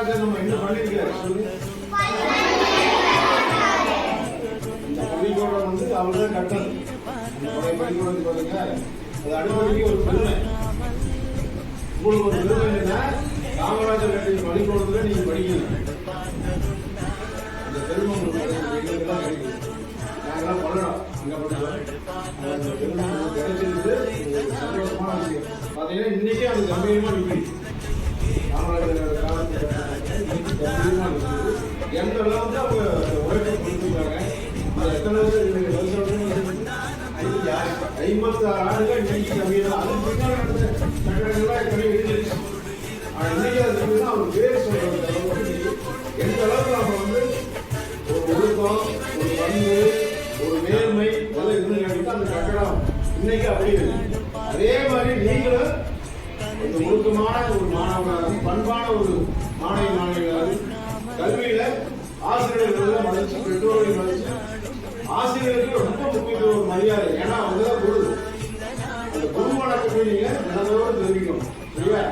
காமராஜர் நம்ம என்ன பண்ணிருக்காரு இந்த பள்ளிக்கூடம் வந்து அவர்தான் கட்டது. பள்ளிக்கூடம் பாருங்க, அது அனுமதிக்கு ஒரு பெருமை. உங்களுக்கு ஒரு பெருமை என்னன்னா காமராஜர் கட்டிய பள்ளிக்கூடத்துல நீங்க படிக்கணும். அந்த பெருமை உங்களுக்கு தான் கிடைக்கும். நாங்கெல்லாம் பண்ணணும், அங்க படிக்கிறோம். அந்த பெருமை கிடைச்சிருக்கு, சந்தோஷமான விஷயம். பாத்தீங்கன்னா இன்னைக்கே அது கம்பீரமா நிற்குது. காமராஜர் காலத்துல கம்பீரமா நிற்குது. எந்த அளவுக்கு அவங்க உழைப்பு கொடுத்துருக்காங்க. அது எத்தனை வருஷம் 56 ஆண்டுகள் இன்னைக்கு கம்பீரம். அது பின்னாடி நடந்த கட்டடங்கள்லாம் எத்தனை இருந்துச்சு. இன்னைக்கு அது அவர் பேர் சொல்றது எந்த அளவுக்கு நம்ம வந்து ஒரு ஒழுக்கம், ஒரு பண்பு, ஒரு நேர்மை இதெல்லாம் இருந்து கேட்டீங்கன்னா அந்த கட்டடம் இன்னைக்கு அப்படி இருக்கு. அதே மாதிரி நீங்களும் இந்த ஒழுக்கமான ஒரு மாணவனாக, பண்பான ஒரு மாணவிகளாக, கல்வியில ஆசிரியர்களை மதிச்சு, பெற்றோர்களை மதிச்சு, ஆசிரியர்களுக்கு ரொம்ப முக்கியத்துவம் ஒரு மரியாதை. ஏன்னா அவங்கதான் குரு. அந்த குரு வணக்கத்தை நீங்க மனதோடு தெரிவிக்கணும். சரியா?